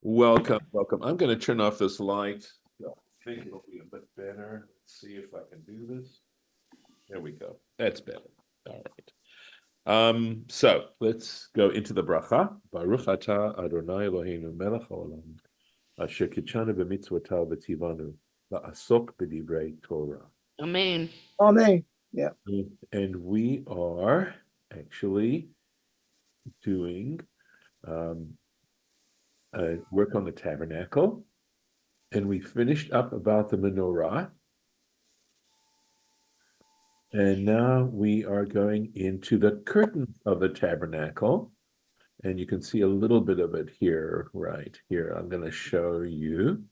Welcome, welcome. I'm going to turn off this light. I think it'll be a bit better. Let's see if I can do this. There we go. That's better. All right. So let's go into the bracha. Baruch atah Adonai Eloheinu melech haolam asher kitshanu b'mitzvotav v'tzivanu la'asok b'divrei Torah. Amen. Amen. Yeah. And we are actually doing work on the tabernacle, and we finished up about the menorah. And now we are going into the curtain of the tabernacle. And you can see a little bit of it here, right here. I'm going to show you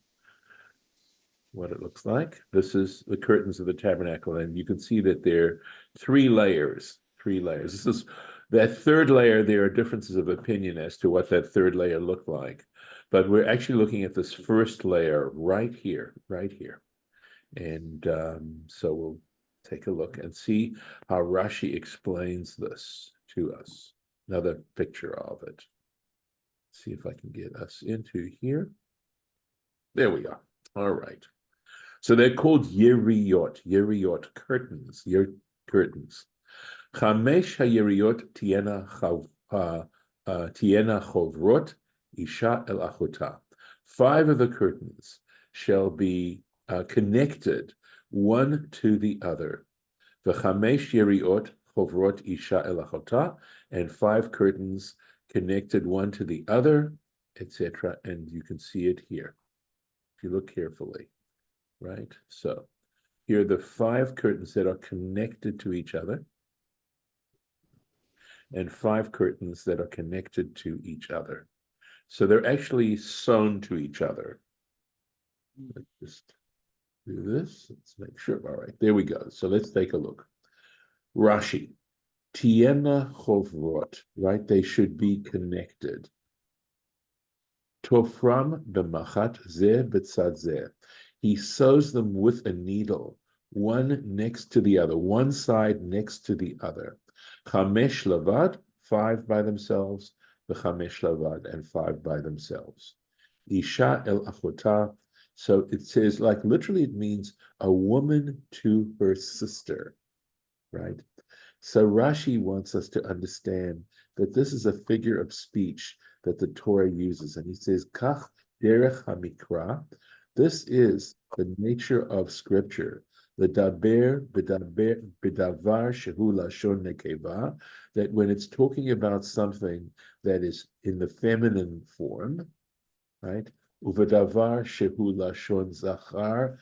what it looks like. This is the curtains of the tabernacle. And you can see that there are three layers. This is that third layer. There are differences of opinion as to what that third layer looked like. But we're actually looking at this first layer right here. And so we'll take a look and see how Rashi explains this to us. Another picture of it. See if I can get us into here. There we are. All right. So they're called yeriyot, curtains, curtains. Chamesh hayeriyot tiena chovrot isha el achota. 5 of the curtains shall be connected one to the other. V'chamesh yeriot chovrot isha el achota, and 5 curtains connected one to the other, etc. And you can see it here if you look carefully, right? So here are the 5 curtains that are connected to each other, and 5 curtains that are connected to each other. So they're actually sewn to each other. Let's just do this. Let's make sure. All right, there we go. So let's take a look. Rashi, tiena chovrot, right? They should be connected. Tofram b'machat zeh b'tzad zeh. He sews them with a needle, one next to the other, one side next to the other. Chamesh lavad, 5 by themselves, v'chamesh lavad, and 5 by themselves. Isha el achota. So it says, like, literally it means a woman to her sister, right? So Rashi wants us to understand that this is a figure of speech that the Torah uses. And he says, Kach derech hamikra. This is the nature of scripture. L'daber b'davar shehu lashon nekeva, that when it's talking about something that is in the feminine form, right? Uvedavar shehu lashon zachar.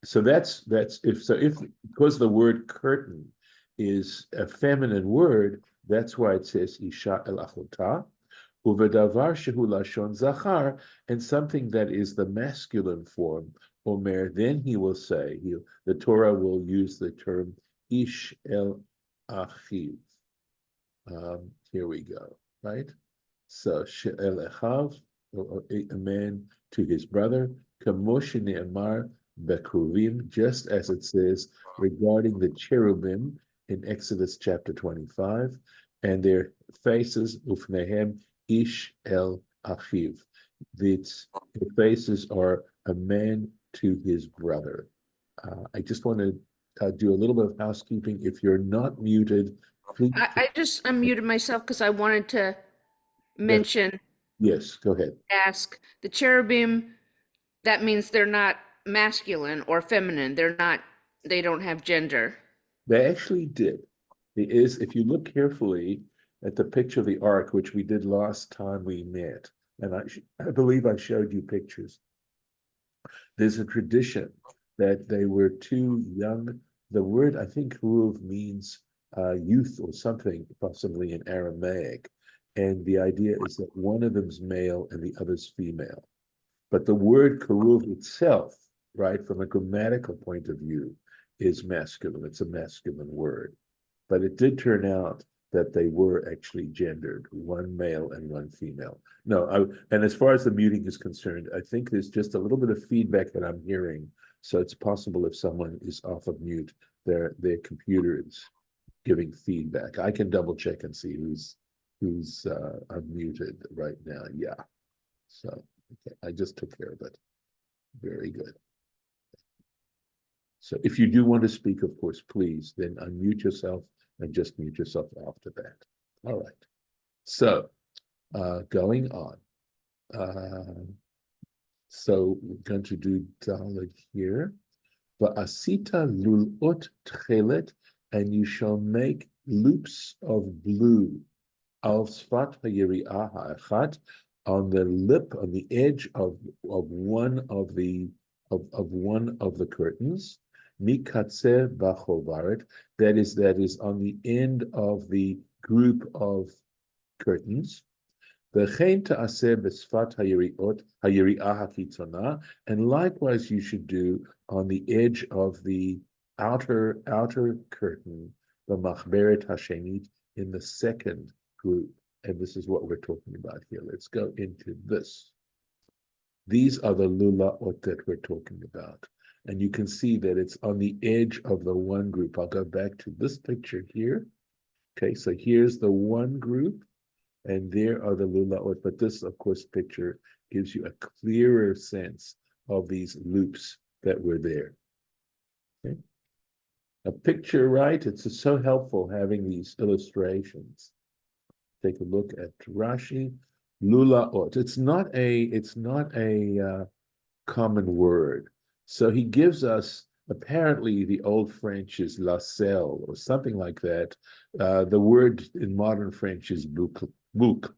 So that's if because the word curtain is a feminine word, that's why it says isha el achota. Uvedavar shehu lashon zachar, and something that is the masculine form, omer, then he will say, the Torah will use the term ish el achiv. Here we go, right? So she'el echav, a man to his brother, kamosh ne'emar bekruvim, just as it says regarding the cherubim in Exodus chapter 25, and their faces, ufnehem ish el achiv. The faces are a man to his brother. I just want to do a little bit of housekeeping. If you're not muted, please. I just unmuted myself because I wanted to mention, Yes, go ahead. ask the cherubim, that means they're not masculine or feminine. They don't have gender. They actually did. It is, if you look carefully at the picture of the ark, which we did last time we met, and I believe I showed you pictures. There's a tradition that they were too young. The word, I think, Ruv means youth or something, possibly in Aramaic. And the idea is that one of them's male and the other's female. But the word karuv itself, right, from a grammatical point of view, is masculine. It's a masculine word. But it did turn out that they were actually gendered, one male and one female. No, and as far as the muting is concerned, I think there's just a little bit of feedback that I'm hearing. So it's possible if someone is off of mute, their computer is giving feedback. I can double check and see who's unmuted right now. Yeah. So Okay, I just took care of it. Very good. So if you do want to speak, of course, please then unmute yourself and just mute yourself after that. All right. So going on. So we're going to do Dalet here. Va'asita lulot tchelet, and you shall make loops of blue al sfat hayiri'ah ha'achat, on the lip, on the edge of one of the one of the curtains, mikatze bachovaret, that is on the end of the group of curtains. V'chein ta'aseh b'sfat hayiri'ah hakitzona, and likewise you should do on the edge of the outer curtain, the machberet hashenit, in the second group. And this is what we're talking about here. Let's go into this. These are the lulaot that we're talking about. And you can see that it's on the edge of the one group. I'll go back to this picture here. Okay, so here's the one group, and there are the lulaot. But this, of course, picture gives you a clearer sense of these loops that were there. Okay? A picture, right? It's so helpful having these illustrations. Take a look at Rashi, lulaot. It's not a common word. So he gives us, apparently the old French is lacelle or something like that. The word in modern French is boucle,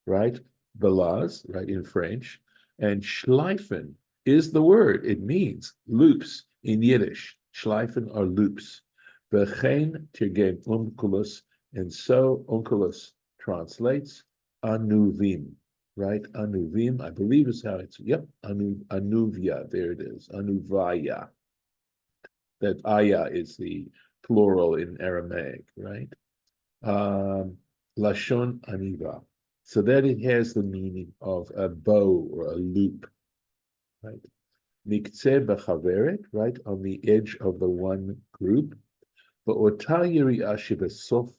right? Belaz, right, in French. And schleifen is the word. It means loops in Yiddish. Schleifen are loops. V'chein tirgem onkelos, and so onkelos translates anuvim, right? Anuvim, I believe is how it's, yep, anuvia, there it is, anuvaya. That aya is the plural in Aramaic, right? Lashon aniva. So that it has the meaning of a bow or a loop, right? Miktzeh b'chaveret, right, on the edge of the one group. Ba'ota yiri'ah shebesof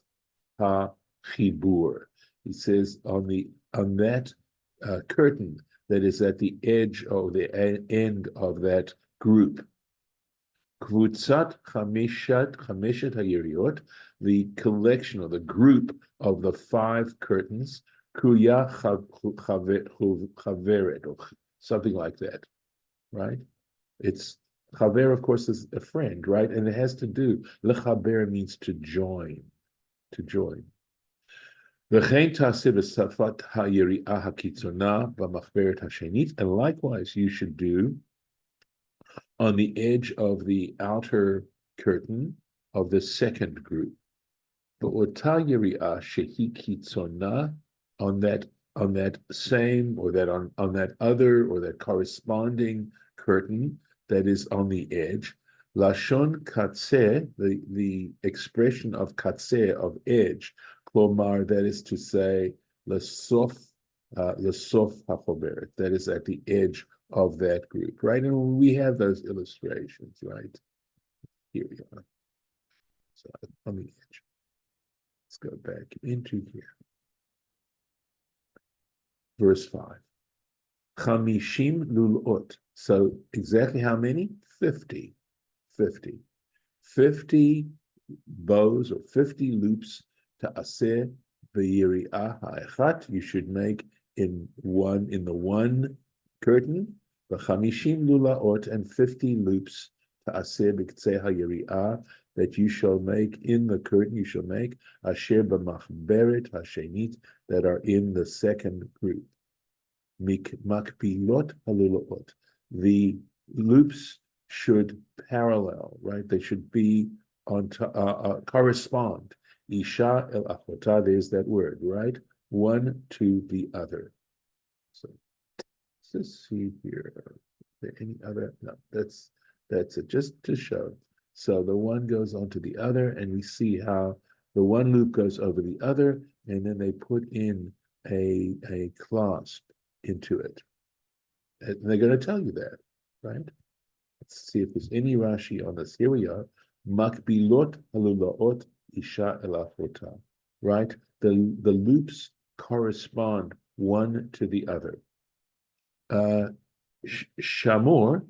ha-chibur. He says on that curtain that is at the edge or the end of that group. Kvutzat chameshet hayiriot, the collection or the group of the 5 curtains, kuya chaveret, or something like that, right? It's chaver, of course, is a friend, right? And it has to do, lechaber means to join, to join. And likewise, you should do on the edge of the outer curtain of the second group. On that same, or that on that other, or that corresponding curtain that is on the edge. Lashon katzeh, the expression of katzeh, of edge, klomar, that is to say, lesof hachoberet, that is at the edge of that group, right? And we have those illustrations, right? Here we are. So on the edge. Let's go back into here. Verse 5. Chamishim lulot. So exactly how many? 50. 50. 50 bows or 50 loops to aseh v'yiri'ah ha'echat. You should make in the one curtain. V'chamishim lulaot, and 50 loops to aseh b'ktzeh ha'yiri'ah, that you shall make in the curtain. You shall make asher b'machberet hashenit, that are in the second group. Makpilot halulaot. The loops should parallel, right? They should be on correspond. Isha el achota, there's that word, right? One to the other. So let's see here. Is there any other? No, that's it, just to show. So the one goes onto the other, and we see how the one loop goes over the other, and then they put in a clasp into it. And they're going to tell you that, right? Let's see if there's any Rashi on this. Here we are. Makbilot halulaot isha elachota. Right? The loops correspond one to the other. Shamor,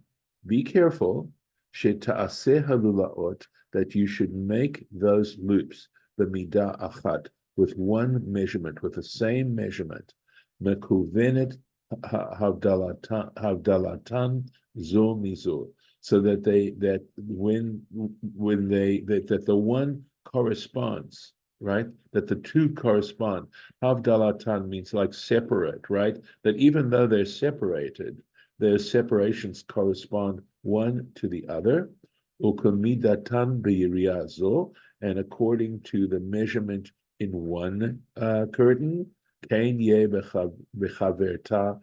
be careful, sheta'aseh halulaot, that you should make those loops, the midah achat, with one measurement, with the same measurement, mekuvenet havdalatan zul mizul, so that that the one corresponds, right? That the two correspond. Havdalatan means like separate, right? That even though they're separated, their separations correspond one to the other. Ukamidatan b'yiriyazo, and according to the measurement in one curtain, kain ye b'chaverta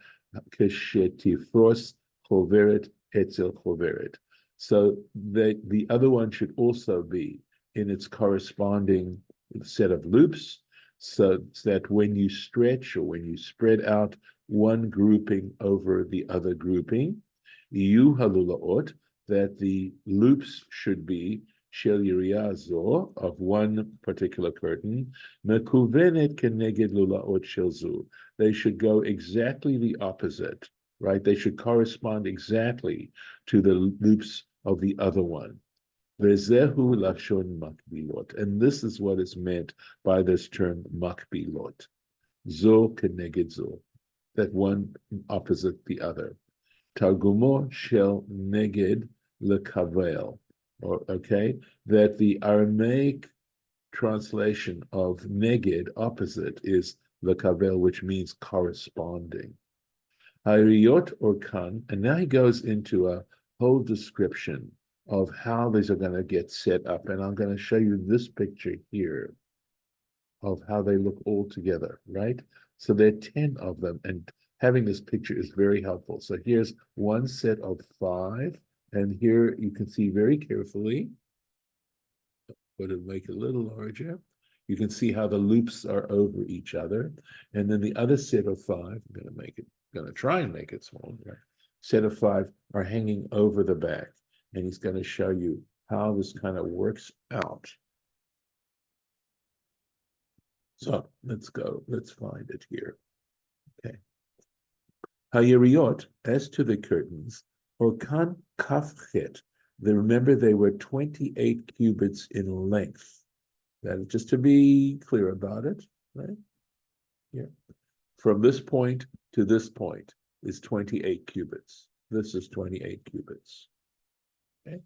keshetifros choveret etzel choveret. So the other one should also be in its corresponding set of loops, so that when you stretch or when you spread out one grouping over the other grouping, you halulaot, that the loops should be shel yiriyazo, of one particular curtain, mekuvenet keneged lulaot shel zu. They should go exactly the opposite, right? They should correspond exactly to the loops of the other one. Vezehu lashon makbilot, and this is what is meant by this term makbilot. Zo keneged zo, that one opposite the other. Targumo shel neged lekavel, or okay, that the Aramaic translation of neged, opposite, is lekavel, which means corresponding. Hariyot or kan, and now he goes into a whole description of how these are going to get set up, and I'm going to show you this picture here of how they look all together, right? So there are 10 of them, and having this picture is very helpful. So here's one set of 5, and here you can see very carefully, but it'll make it a little larger. You can see how the loops are over each other. And then the other set of 5, I'm going to try and make it smaller. Set of 5 are hanging over the back, and he's going to show you how this kind of works out. So let's go. Let's find it here. Okay. Hayiriot, as to the curtains, or kan kafchet, remember they were 28 cubits in length. That, just to be clear about it, right? Yeah. From this point to this point is 28 cubits. This is 28 cubits. Okay.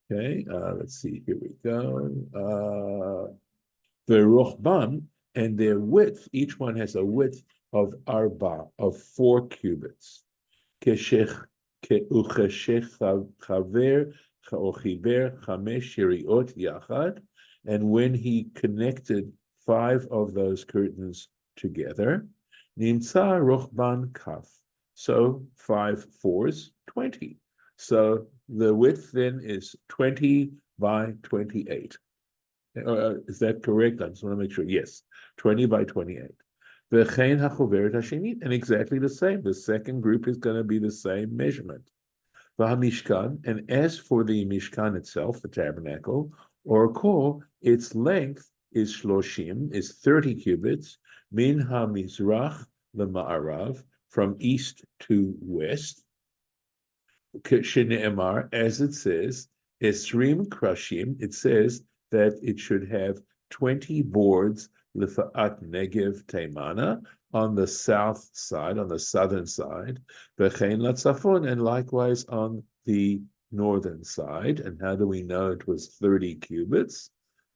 Okay, let's see, here we go. The rochban, and their width, each one has a width of 4 cubits. Keshech chaver chaochiber chamesh yiriot yachad, and when he connected 5 of those curtains together, nimtza rochban kaf. So 5 fours, 20. So the width then is 20 by 28. Is that correct? I just want to make sure. Yes, 20 by 28. V'chein hachoveret hashenit, and exactly the same. The second group is going to be the same measurement. V'hamishkan, and as for the mishkan itself, the tabernacle, or kol, its length is shloshim, is 30 cubits, min hamizrach lema'arav, from east to west. Shene'emar, as it says, esrim krashim, it says that it should have 20 boards, lifa'at negev teimana, on the south side, on the southern side, v'chein latzafon, and likewise on the northern side. And how do we know it was 30 cubits?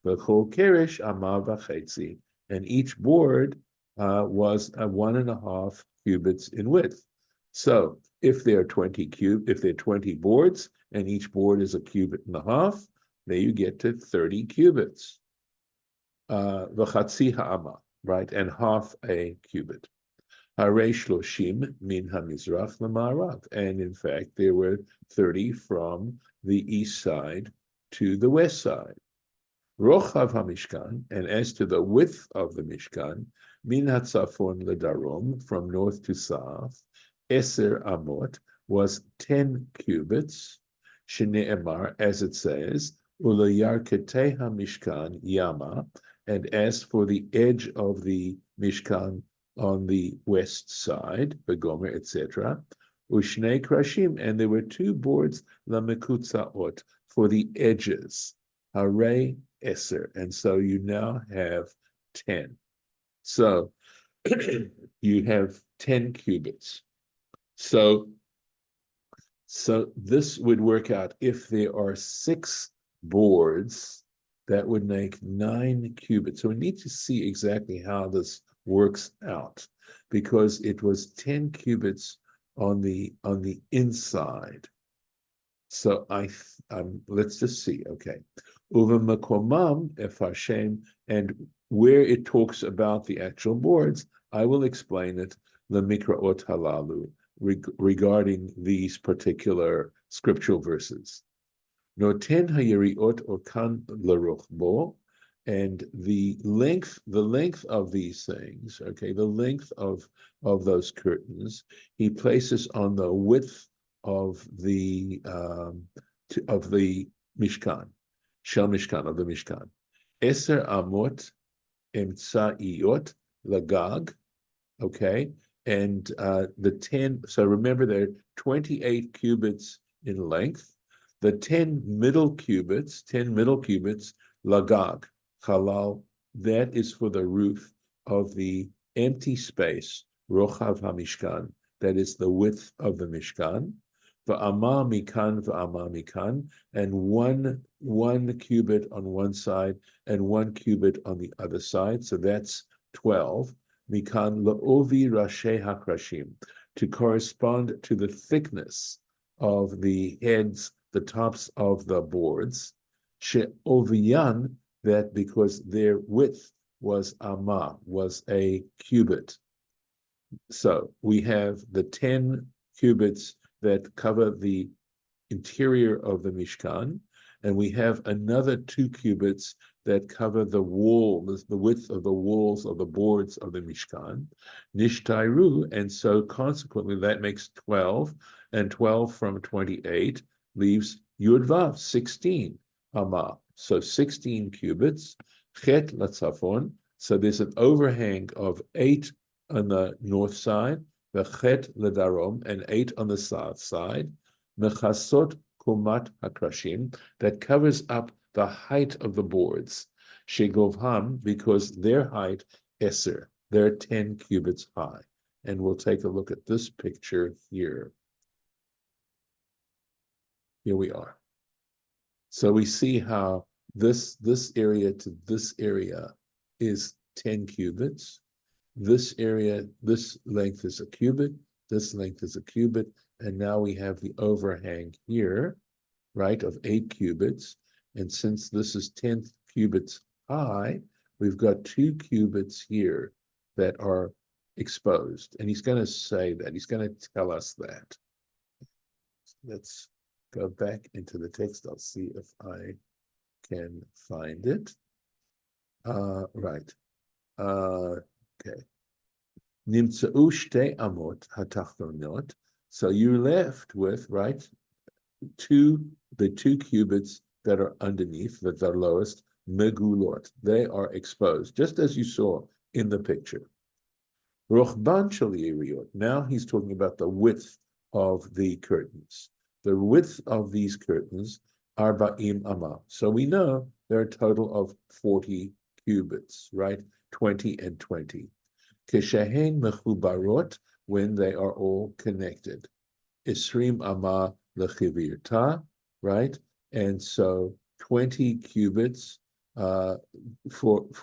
V'chol keresh amar v'chetzi, and each board was 1.5 cubits in width. So if there are 20 boards, and each board is 1.5 cubits, there you get to 30 cubits. V'chatzi ha'ama, right, and half a cubit. Harei shloshim min hamizrach lema'arav, and in fact there were 30 from the east side to the west side. Rochav hamishkan, and as to the width of the mishkan, min hatzafon ledarom, from north to south, eser amot, was 10 cubits. Shene'emar, as it says, ulayarketei hamishkan yama, and as for the edge of the mishkan on the west side, Begomer, etc. Ushnei krashim, and there were 2 boards, lamekutzaot, for the edges, hare eser, and so you now have 10. So you have 10 cubits. So this would work out if there are 6 boards, that would make 9 cubits. So we need to see exactly how this works out, because it was 10 cubits on the inside. So let's just see. Okay, uva makomam efashem, and where it talks about the actual boards, I will explain it. The mikraot halalu, regarding these particular scriptural verses. Noten hayeriot or kan leruchbo, and the length of these things, okay, the length of those curtains, he places on the width of the Mishkan, shel Mishkan, of the Mishkan. Eser amot emtsaiot lagag, okay, and the 10. So remember, there are 28 cubits in length. The 10 middle cubits, lagag, halal, that is for the roof of the empty space, rochav hamishkan, that is the width of the Mishkan. V'amah mikan, and one cubit on one side and 1 cubit on the other side. So that's 12. Mikan la'ovi rashei hakrashim, to correspond to the thickness of the heads, the tops of the boards. She'oviyan, that because their width was amah, was a cubit. So we have the 10 cubits that cover the interior of the Mishkan, and we have another 2 cubits that cover the walls, the width of the walls of the boards of the Mishkan, nishtairu, and so consequently that makes 12, and 12 from 28 leaves yudvav, 16 amah, so 16 cubits, chet latzafon, so there's an overhang of 8 on the north side, v'chet ledarom, and 8 on the south side, mechasot kumat hakrashim, that covers up the height of the boards, shegovham, because their height eser, they're 10 cubits high. And we'll take a look at this picture here. Here we are. So we see how this area to this area is 10 cubits. This area, this length is a cubit, this length is a cubit, and now we have the overhang here, right, of 8 cubits. And since this is 10 cubits high, we've got 2 cubits here that are exposed. And he's going to say that, he's going to tell us that. Let's go back into the text. I'll see if I can find it. Right. Okay. Nimtza'u shtei amot hatachtonot. So you're left with, right, the 2 cubits that are underneath, that are lowest, megulot. They are exposed, just as you saw in the picture. Rochban shel yeriot. Now he's talking about the width of the curtains. The width of these curtains are ba'im amah. So we know there are a total of 40 cubits, right? 20 and 20. Keshahen mechubarot, when they are all connected. Isrim amah lechivirta, right? And so 20 cubits for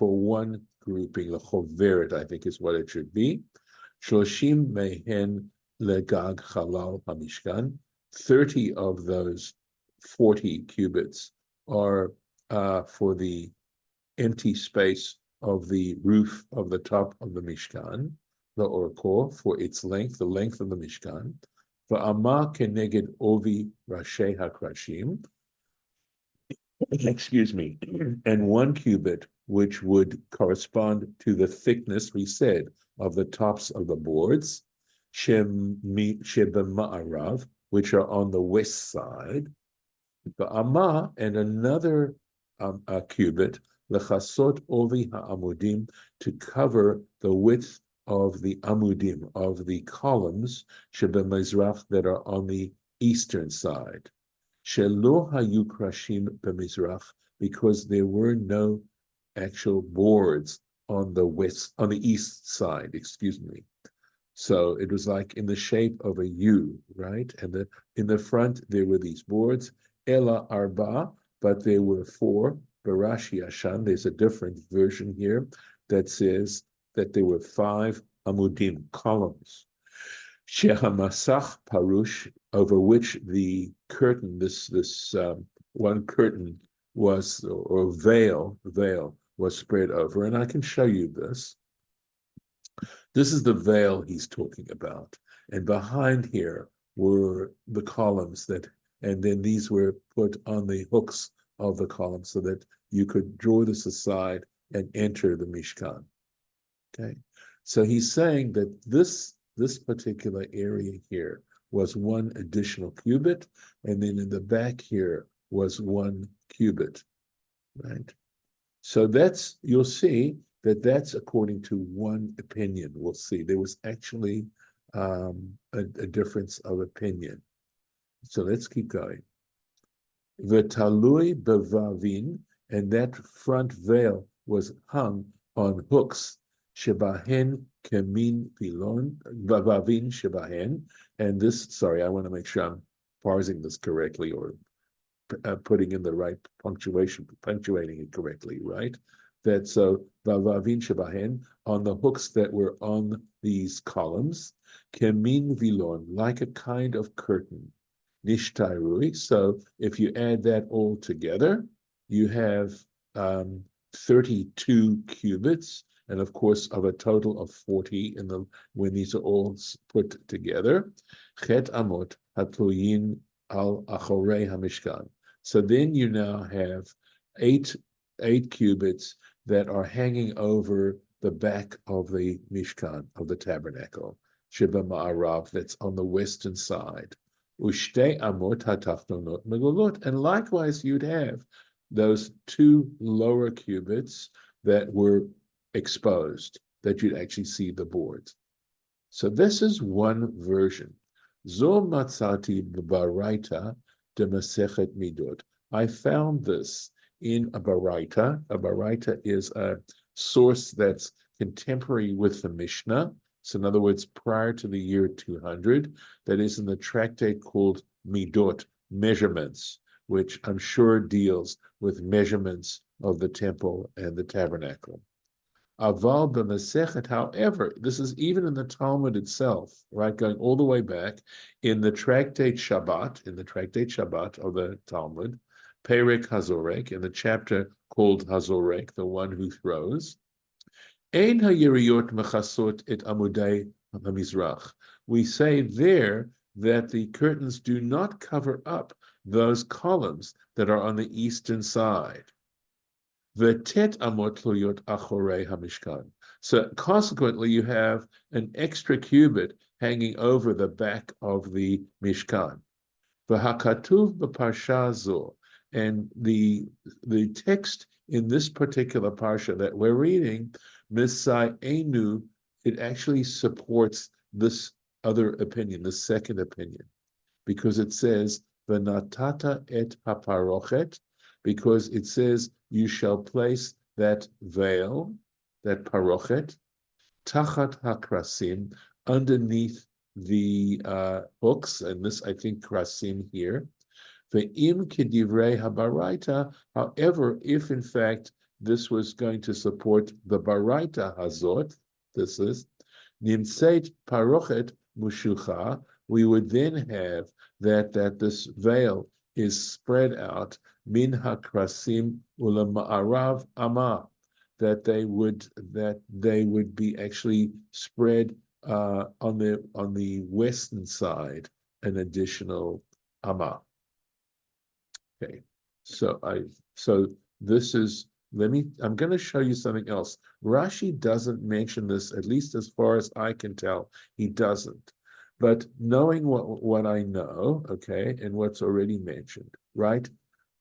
one grouping, lechoveret, I think is what it should be. Shloshim mehen legag halal hamishkan. 30 of those 40 cubits are for the empty space of the roof of the top of the Mishkan, the orko, for its length, the length of the Mishkan. Va'amah keneged ovi rashei hakrashim, excuse me, and 1 cubit, which would correspond to the thickness, we said, of the tops of the boards, shebema'arav, which are on the west side, the amah, and another cubit, lechasot ovi ha'amudim, to cover the width of the amudim, of the columns, shebemizrach, that are on the eastern side. Shelo hayu krashim bemizrach, because there were no actual boards on the east side, excuse me. So it was like in the shape of a U, right? And in the front, there were these boards, Ela Arba, but there were four. Barashi Ashan, there's a different version here that says that there were 5 amudim, columns. Shehamasach Parush, over which the curtain, this one curtain was, or veil was spread over. And I can show you this. This is the veil he's talking about. And behind here were the columns and then these were put on the hooks of the columns so that you could draw this aside and enter the Mishkan. Okay. So he's saying that this particular area here was 1 additional cubit, and then in the back here was 1 cubit, right? So you'll see that's according to one opinion. We'll see. There was actually a difference of opinion. So let's keep going. V'talui bevavin, and that front veil was hung on hooks. Shebahen kemin pilon, bevavin shebahen. And this, sorry, I want to make sure I'm parsing this correctly, or putting in the right punctuating it correctly, right? That so vavavin shebahen, on the hooks that were on these columns, kemin vilon, like a kind of curtain, nishtairui. So if you add that all together, you have 32 cubits, and of course of a total of 40 when these are all put together. Chet amot hatluyin al achorei hamishkan. So then you now have eight cubits that are hanging over the back of the Mishkan, of the Tabernacle, Sheba Ma'arav, that's on the western side. Ushte amot hatachtonot megolot, and likewise you'd have those 2 lower cubits that were exposed, that you'd actually see the boards. So this is one version. Zo matzati b'baraita de Masechet Midot. I found this in a baraita. A baraita is a source that's contemporary with the Mishnah. So in other words, prior to the year 200, that is in the tractate called Midot, measurements, which I'm sure deals with measurements of the temple and the tabernacle. Aval b'Masechet, however, this is even in the Talmud itself, right, going all the way back in the tractate Shabbat, of the Talmud, Perek Hazorek, in the chapter called Hazorek, the one who throws. Ein hayiriyot mechasot et amudei hamizrach. We say there that the curtains do not cover up those columns that are on the eastern side. V'tet amot tluyot achorei hamishkan. So consequently, you have an extra cubit hanging over the back of the Mishkan. V'hakatuv b'parsha zo, and the text in this particular parsha that we're reading, Misai Enu, it actually supports this other opinion, the second opinion, because it says v'natata et haparochet, because it says you shall place that veil, that parochet, tachat hakrasim, underneath the hooks, and this I think krasim here. Ve'im kedivrei habaraita. However, if in fact this was going to support the baraita hazot, this is nimseit parochet mushucha, we would then have that this veil is spread out min hakrasim ulama'arav ama, that they would be actually spread on the western side, an additional ama. Okay, so this is, I'm going to show you something else. Rashi doesn't mention this, at least as far as I can tell, he doesn't. But knowing what I know, okay, and what's already mentioned, right?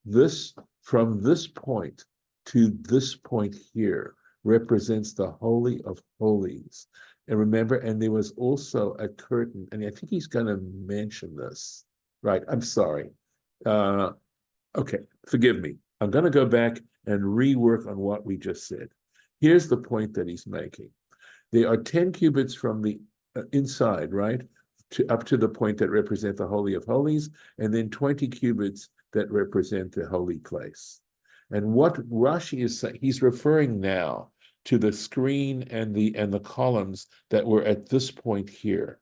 This, from this point to this point here, represents the Holy of Holies. And remember, and there was also a curtain, and I think he's going to mention this. Right, I'm sorry. Okay, forgive me. I'm going to go back and rework on what we just said. Here's the point that he's making. There are 10 cubits from the inside, right, up to the point that represent the Holy of Holies, and then 20 cubits that represent the holy place. And what Rashi is saying, he's referring now to the screen and the columns that were at this point here,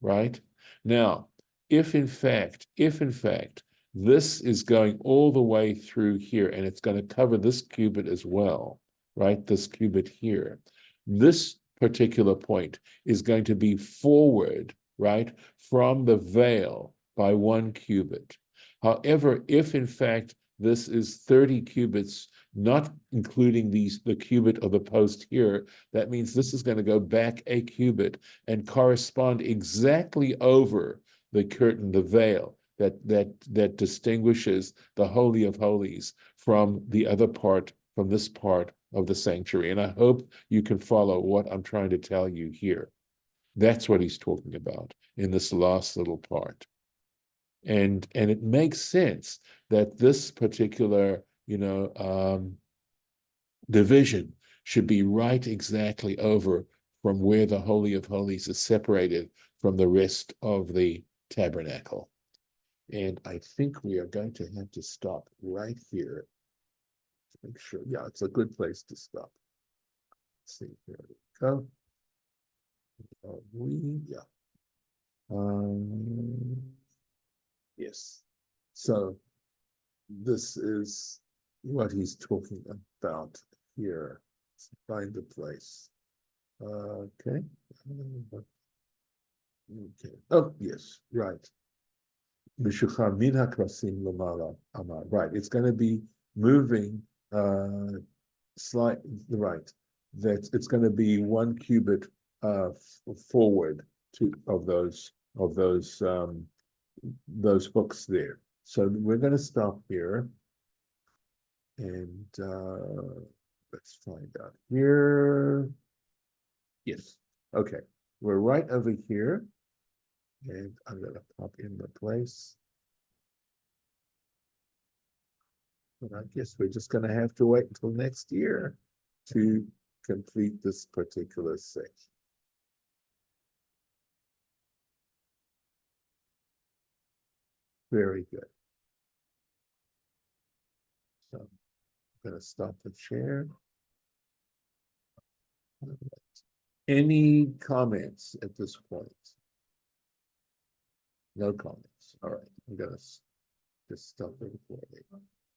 right? Now, if in fact, this is going all the way through here, and it's going to cover this cubit as well, right? This cubit here. This particular point is going to be forward, right, from the veil by 1 cubit. However, if in fact this is 30 cubits, not including the cubit of the post here, that means this is going to go back a cubit and correspond exactly over the curtain, the veil that distinguishes the Holy of Holies from the other part, from this part of the sanctuary. And I hope you can follow what I'm trying to tell you here. That's what he's talking about in this last little part. And it makes sense that this particular, division should be right exactly over from where the Holy of Holies is separated from the rest of the tabernacle. And I think we are going to have to stop right here to make sure. Yeah, it's a good place to stop. Let's see, here we go. Yeah. Yes. So this is what he's talking about here. Let's find the place. Okay. Okay. Oh, yes, right. Right. It's going to be moving slightly right. That it's going to be 1 cubit forward of those hooks there. So we're going to stop here and let's find out here. Yes. Okay. We're right over here. And I'm going to pop in the place. But I guess we're just going to have to wait until next year to complete this particular section. Very good. So I'm going to stop the share. Any comments at this point? No comments. All right. I'm going to just stop the recording.